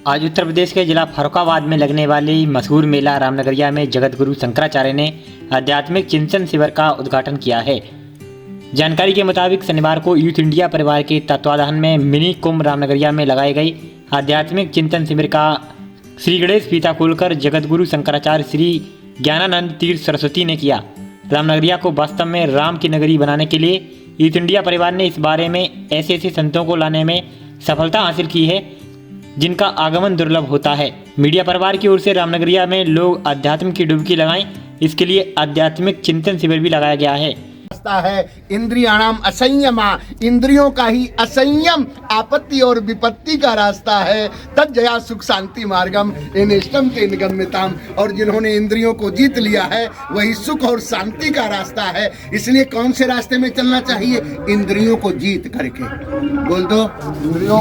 आज उत्तर प्रदेश के जिला फर्रुखाबाद में लगने वाली मशहूर मेला रामनगरिया में जगत गुरु शंकराचार्य ने आध्यात्मिक चिंतन शिविर का उद्घाटन किया है। जानकारी के मुताबिक शनिवार को यूथ इंडिया परिवार के तत्वाधान में मिनी कुंभ रामनगरिया में लगाई गई आध्यात्मिक चिंतन शिविर का श्री गणेश फीता खोलकर जगत गुरु शंकराचार्य श्री ज्ञानानंद तीर्थ सरस्वती ने किया। रामनगरिया को वास्तव में राम की नगरी बनाने के लिए यूथ इंडिया परिवार ने इस बारे में ऐसे संतों को लाने में सफलता हासिल की है जिनका आगमन दुर्लभ होता है। मीडिया परिवार की ओर से रामनगरिया में लोग अध्यात्म की डुबकी लगाएं, इसके लिए आध्यात्मिक चिंतन शिविर भी लगाया गया है। है इंद्रियाणाम असंयमा, इंद्रियों का ही असंयम आपत्ति और विपत्ति का रास्ता है। तज्जया सुख शांति मार्गम इष्टम के निगम्यताम, और जिन्होंने इंद्रियों को जीत लिया है वही सुख और शांति का रास्ता है। इसलिए कौन से रास्ते में चलना चाहिए? इंद्रियों को जीत करके। बोल दो,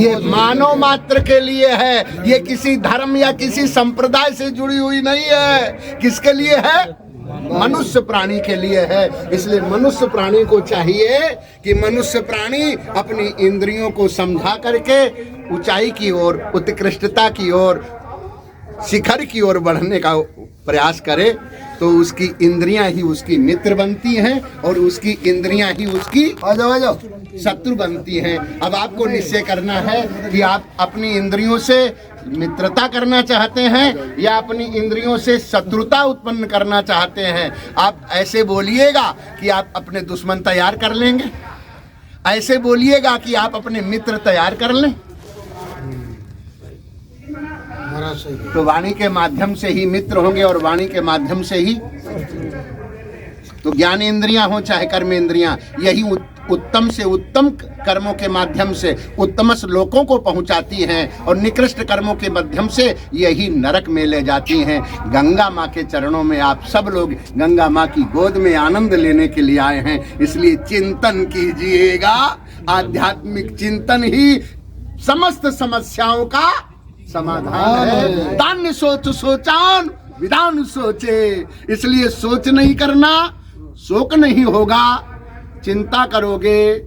ये मानव मात्र के लिए है, ये किसी धर्म या किसी संप्रदाय से जुड़ी हुई नहीं है। किसके लिए है? मनुष्य प्राणी के लिए है। इसलिए मनुष्य प्राणी को चाहिए कि मनुष्य प्राणी अपनी इंद्रियों को समझा करके ऊंचाई की ओर, उत्कृष्टता की ओर, शिखर की ओर बढ़ने का प्रयास करे, तो उसकी इंद्रियां ही उसकी मित्र बनती हैं और उसकी इंद्रियां ही उसकी शत्रु बनती हैं। अब आपको निश्चय करना है कि आप अपनी इंद्रियों से मित्रता करना चाहते हैं या अपनी इंद्रियों से शत्रुता उत्पन्न करना चाहते हैं। आप ऐसे बोलिएगा कि आप अपने दुश्मन तैयार कर लेंगे, ऐसे बोलिएगा कि आप अपने मित्र तैयार कर लें। तो वाणी के माध्यम से ही मित्र होंगे और वाणी के माध्यम से ही तो ज्ञान इंद्रियां हो चाहे कर्म इंद्रियां, यही उत्तम से उत्तम कर्मों के माध्यम से उत्तम श्लोकों को पहुंचाती हैं और निकृष्ट कर्मों के माध्यम से यही नरक में ले जाती हैं। गंगा माँ के चरणों में आप सब लोग गंगा माँ की गोद में आनंद लेने के लिए आए हैं। इसलिए चिंतन कीजिएगा। आध्यात्मिक चिंतन ही समस्त समस्याओं का समाधान है। दान सोच सोचान विधान सोचे। इसलिए सोच नहीं करना, शोक नहीं होगा। चिंता करोगे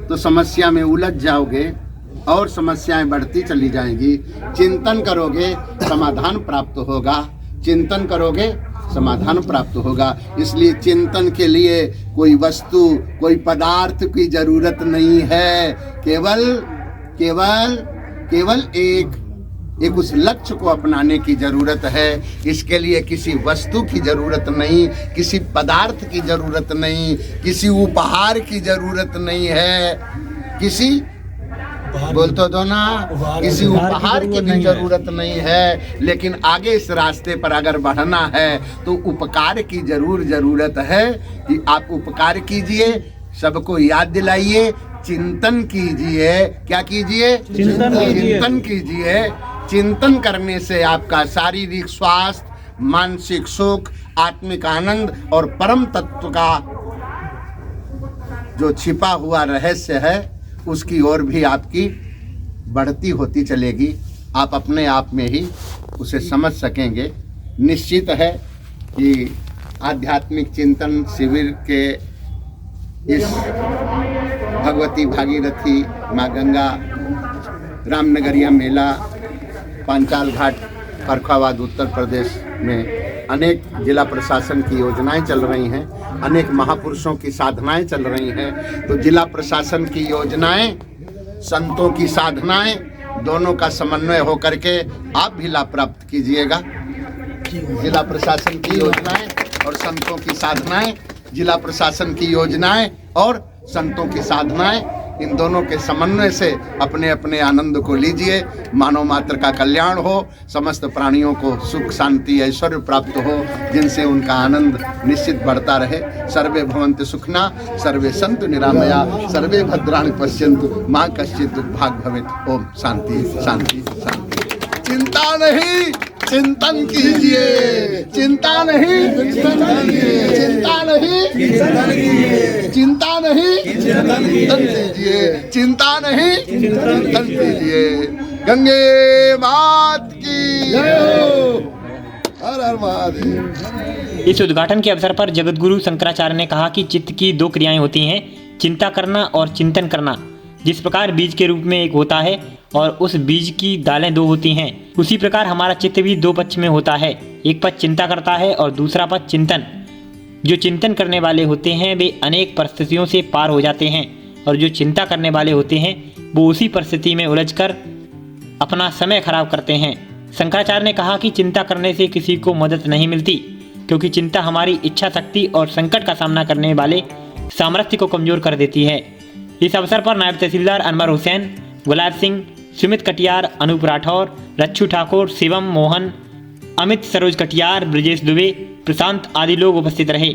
तो समस्या में उलझ जाओगे और समस्याएं बढ़ती चली जाएंगी। चिंतन करोगे समाधान प्राप्त होगा, चिंतन करोगे समाधान प्राप्त होगा। इसलिए चिंतन के लिए कोई वस्तु, कोई पदार्थ की जरूरत नहीं है। केवल एक उस लक्ष्य को अपनाने की जरूरत है। इसके लिए किसी वस्तु की जरूरत नहीं, किसी पदार्थ की जरूरत नहीं, किसी उपहार की जरूरत नहीं है, किसी बोल तो दो ना, किसी उपहार की भी जरूरत नहीं है। लेकिन आगे इस रास्ते पर अगर बढ़ना है तो उपकार की जरूरत है कि आप उपकार कीजिए, सबको याद दिलाइए, चिंतन कीजिए। क्या कीजिए? चिंतन कीजिए। चिंतन करने से आपका शारीरिक स्वास्थ्य, मानसिक सुख, आत्मिक आनंद और परम तत्व का जो छिपा हुआ रहस्य है उसकी ओर भी आपकी बढ़ती होती चलेगी। आप अपने आप में ही उसे समझ सकेंगे। निश्चित है कि आध्यात्मिक चिंतन शिविर के इस भगवती भागीरथी माँ गंगा रामनगरिया मेला पांचाल घाट फर्रुखाबाद उत्तर प्रदेश में अनेक जिला प्रशासन की योजनाएं चल रही हैं, अनेक महापुरुषों की साधनाएं चल रही हैं। तो जिला प्रशासन की योजनाएं, संतों की साधनाएं, दोनों का समन्वय होकर के आप भी लाभ प्राप्त कीजिएगा। जिला प्रशासन की योजनाएं और संतों की साधनाएं, जिला प्रशासन की योजनाएं और संतों की साधनाएं, इन दोनों के समन्वय से अपने अपने आनंद को लीजिए। मानव मात्र का कल्याण हो, समस्त प्राणियों को सुख शांति ऐश्वर्य प्राप्त हो, जिनसे उनका आनंद निश्चित बढ़ता रहे। सर्वे भवन्तु सुखना, सर्वे सन्तु निरामया, सर्वे भद्राणि पश्यन्तु, मां कश्चित् दुर्भाग् भवेत्। ओम शांति शांति शांति। चिंता नहीं, चिंतन कीजिए। चिंता नहीं, चिंता नहीं, चिंता नहीं, चिंतन कीजिए। चिंता नहीं, चिंतन कीजिए। गंगे मात की जय हो। हर हर महादेव। इस उद्घाटन के अवसर पर जगत गुरु शंकराचार्य ने कहा कि चित्त की दो क्रियाएं होती हैं, चिंता करना और चिंतन करना। जिस प्रकार बीज के रूप में एक होता है, और उस बीज की दालें दो होती हैं, उसी प्रकार हमारा चित्त भी दो पक्ष में होता है। एक पक्ष चिंता करता है और दूसरा पक्ष चिंतन। जो चिंतन करने वाले होते हैं वे अनेक परिस्थितियों से पार हो जाते हैं और जो चिंता करने वाले होते हैं वो उसी परिस्थिति में उलझकर अपना समय खराब करते हैं। शंकराचार्य ने कहा कि चिंता करने से किसी को मदद नहीं मिलती, क्योंकि चिंता हमारी इच्छा शक्ति और संकट का सामना करने वाले सामर्थ्य को कमजोर कर देती है। इस अवसर पर नायब तहसीलदार अनवर हुसैन, गुलाब सिंह, सुमित कटियार, अनूप राठौर, रच्छू ठाकुर, शिवम मोहन, अमित सरोज कटियार, ब्रजेश दुबे, प्रशांत आदि लोग उपस्थित रहे।